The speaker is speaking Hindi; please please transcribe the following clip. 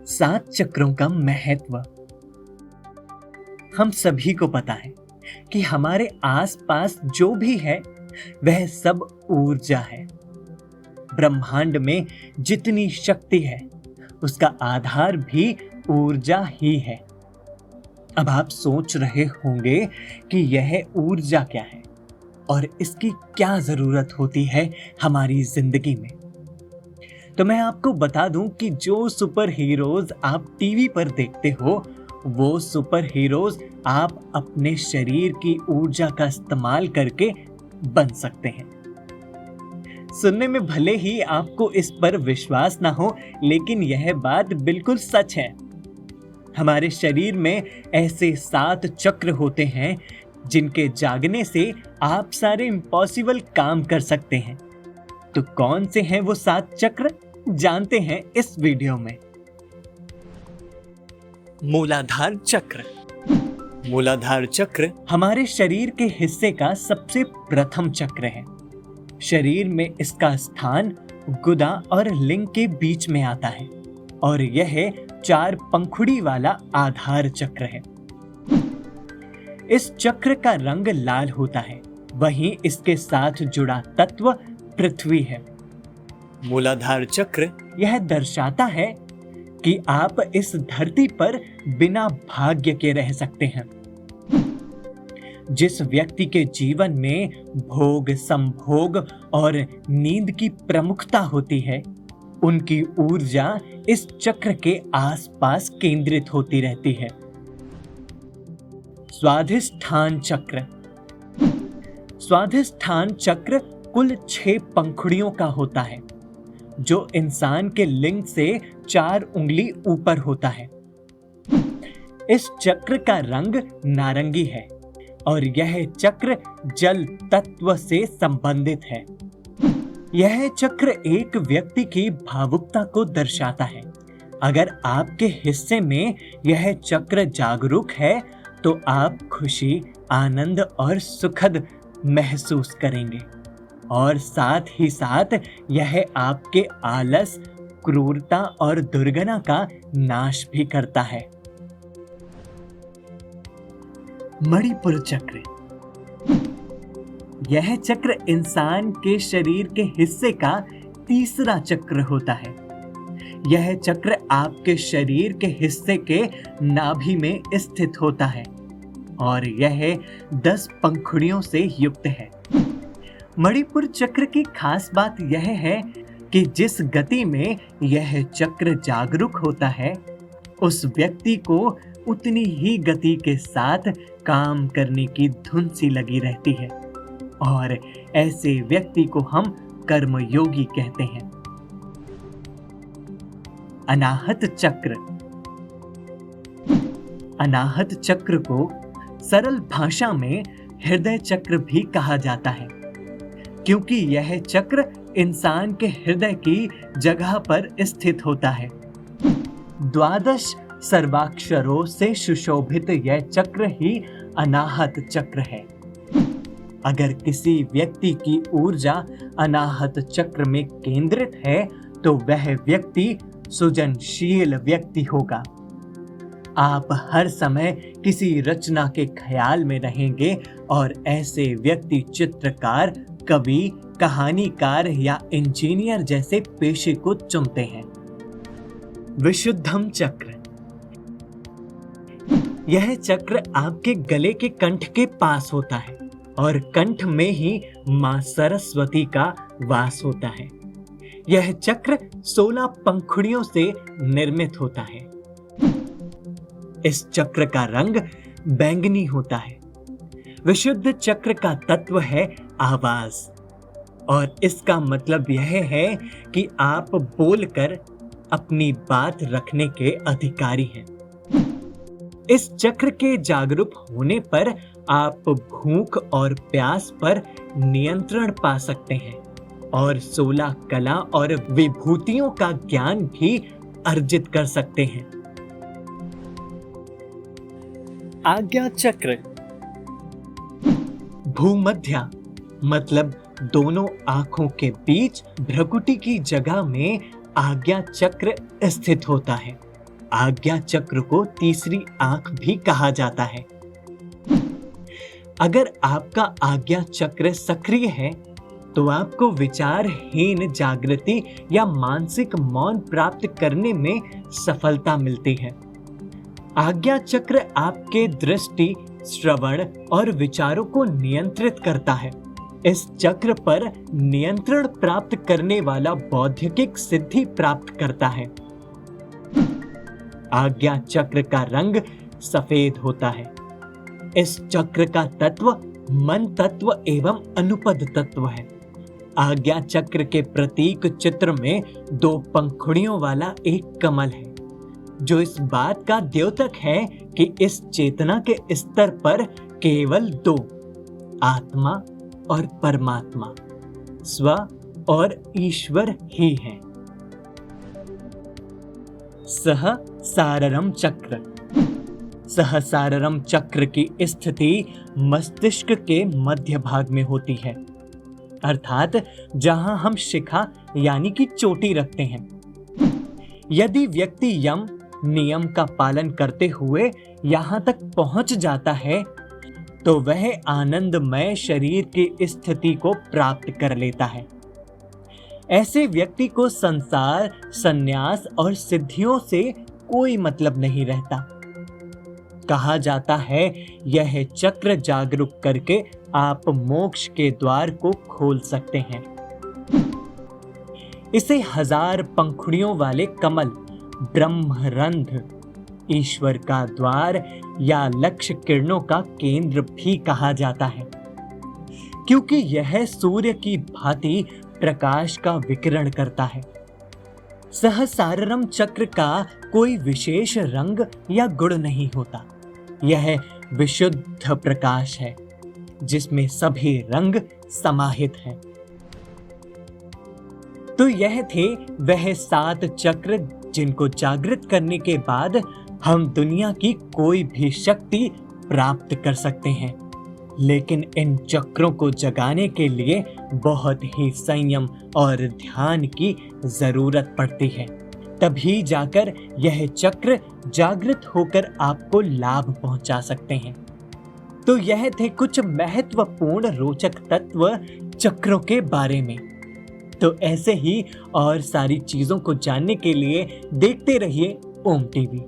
सात चक्रों का महत्व। हम सभी को पता है कि हमारे आसपास जो भी है वह सब ऊर्जा है। ब्रह्मांड में जितनी शक्ति है उसका आधार भी ऊर्जा ही है। अब आप सोच रहे होंगे कि यह ऊर्जा क्या है और इसकी क्या जरूरत होती है हमारी जिंदगी में। तो मैं आपको बता दूं कि जो सुपर हीरोज आप टीवी पर देखते हो वो सुपर हीरोज आप अपने शरीर की ऊर्जा का इस्तेमाल करके बन सकते हैं। सुनने में भले ही आपको इस पर विश्वास ना हो, लेकिन यह बात बिल्कुल सच है। हमारे शरीर में ऐसे 7 चक्र होते हैं जिनके जागने से आप सारे इम्पॉसिबल काम कर सकते हैं। तो कौन से हैं वो 7 चक्र, जानते हैं इस वीडियो में। मूलाधार चक्र। मूलाधार चक्र हमारे शरीर के हिस्से का सबसे प्रथम चक्र है। शरीर में इसका स्थान गुदा और लिंग के बीच में आता है और यह 4 पंखुड़ी वाला आधार चक्र है। इस चक्र का रंग लाल होता है, वहीं इसके साथ जुड़ा तत्व पृथ्वी है। मूलाधार चक्र यह दर्शाता है कि आप इस धरती पर बिना भाग्य के रह सकते हैं। जिस व्यक्ति के जीवन में भोग, संभोग और नींद की प्रमुखता होती है, उनकी ऊर्जा इस चक्र के आसपास केंद्रित होती रहती है। स्वाधिष्ठान चक्र। स्वाधिष्ठान चक्र कुल 6 पंखुड़ियों का होता है, जो इंसान के लिंग से 4 उंगली ऊपर होता है। इस चक्र का रंग नारंगी है और यह चक्र जल तत्व से संबंधित है। यह चक्र एक व्यक्ति की भावुकता को दर्शाता है। अगर आपके हिस्से में यह चक्र जागरूक है तो आप खुशी, आनंद और सुखद महसूस करेंगे और साथ ही साथ यह आपके आलस, क्रूरता और दुर्गुणा का नाश भी करता है। मणिपुर चक्र। यह चक्र इंसान के शरीर के हिस्से का तीसरा चक्र होता है। यह चक्र आपके शरीर के हिस्से के नाभि में स्थित होता है और यह 10 पंखुड़ियों से युक्त है। मणिपुर चक्र की खास बात यह है कि जिस गति में यह चक्र जागरूक होता है, उस व्यक्ति को उतनी ही गति के साथ काम करने की धुन सी लगी रहती है और ऐसे व्यक्ति को हम कर्मयोगी कहते हैं। अनाहत चक्र। अनाहत चक्र को सरल भाषा में हृदय चक्र भी कहा जाता है, क्योंकि यह चक्र इंसान के हृदय की जगह पर स्थित होता है। 12 सर्वाक्षरों से सुशोभित यह चक्र ही अनाहत चक्र है। अगर किसी व्यक्ति की ऊर्जा अनाहत चक्र में केंद्रित है तो वह व्यक्ति सृजनशील व्यक्ति होगा। आप हर समय किसी रचना के ख्याल में रहेंगे और ऐसे व्यक्ति चित्रकार, कवि, कहानीकार या इंजीनियर जैसे पेशे को चुनते हैं। विशुद्धम चक्र। यह चक्र आपके गले के कंठ के पास होता है और कंठ में ही मां सरस्वती का वास होता है। यह चक्र 16 पंखुड़ियों से निर्मित होता है। इस चक्र का रंग बैंगनी होता है। विशुद्ध चक्र का तत्व है आवाज और इसका मतलब यह है कि आप बोलकर अपनी बात रखने के अधिकारी हैं। इस चक्र के जागरूक होने पर आप भूख और प्यास पर नियंत्रण पा सकते हैं और 16 कला और विभूतियों का ज्ञान भी अर्जित कर सकते हैं। आज्ञा चक्र। भूमध्य मतलब दोनों आंखों के बीच भ्रुकुटी की जगह में आज्ञा चक्र स्थित होता है। आज्ञा चक्र को तीसरी आंख भी कहा जाता है। अगर आपका आज्ञा चक्र सक्रिय है तो आपको विचारहीन जागृति या मानसिक मौन प्राप्त करने में सफलता मिलती है। आज्ञा चक्र आपके दृष्टि, श्रवण और विचारों को नियंत्रित करता है। इस चक्र पर नियंत्रण प्राप्त करने वाला बौद्धिक सिद्धि प्राप्त करता है। आज्ञा चक्र का रंग सफेद होता है। इस चक्र का तत्व मन तत्व एवं अनुपद तत्व है। आज्ञा चक्र के प्रतीक चित्र में 2 पंखुड़ियों वाला एक कमल है, जो इस बात का द्योतक है कि इस चेतना के स्तर पर केवल 2, आत्मा और परमात्मा, स्व और ईश्वर ही है। सहसाररम चक्र। सहसाररम चक्र की स्थिति मस्तिष्क के मध्य भाग में होती है, अर्थात जहां हम शिखा यानी कि चोटी रखते हैं। यदि व्यक्ति यम नियम का पालन करते हुए यहां तक पहुंच जाता है तो वह आनंदमय शरीर की स्थिति को प्राप्त कर लेता है। ऐसे व्यक्ति को संसार, संन्यास और सिद्धियों से कोई मतलब नहीं रहता। कहा जाता है यह चक्र जागरूक करके आप मोक्ष के द्वार को खोल सकते हैं। इसे 1000 पंखुड़ियों वाले कमल, ब्रह्मरंध्र, ईश्वर का द्वार या लक्ष्य किरणों का केंद्र भी कहा जाता है, क्योंकि यह सूर्य की भांति प्रकाश का विकिरण करता है। सहसाररम चक्र का कोई विशेष रंग या गुण नहीं होता। यह विशुद्ध प्रकाश है जिसमें सभी रंग समाहित हैं। तो यह थे वह 7 चक्र जिनको जागृत करने के बाद हम दुनिया की कोई भी शक्ति प्राप्त कर सकते हैं। लेकिन इन चक्रों को जगाने के लिए बहुत ही संयम और ध्यान की जरूरत पड़ती है। तभी जाकर यह चक्र जागृत होकर आपको लाभ पहुंचा सकते हैं। तो यह थे कुछ महत्वपूर्ण रोचक तत्व चक्रों के बारे में। तो ऐसे ही और सारी चीजों को जानने के लिए देखते रहिए ओम टीवी।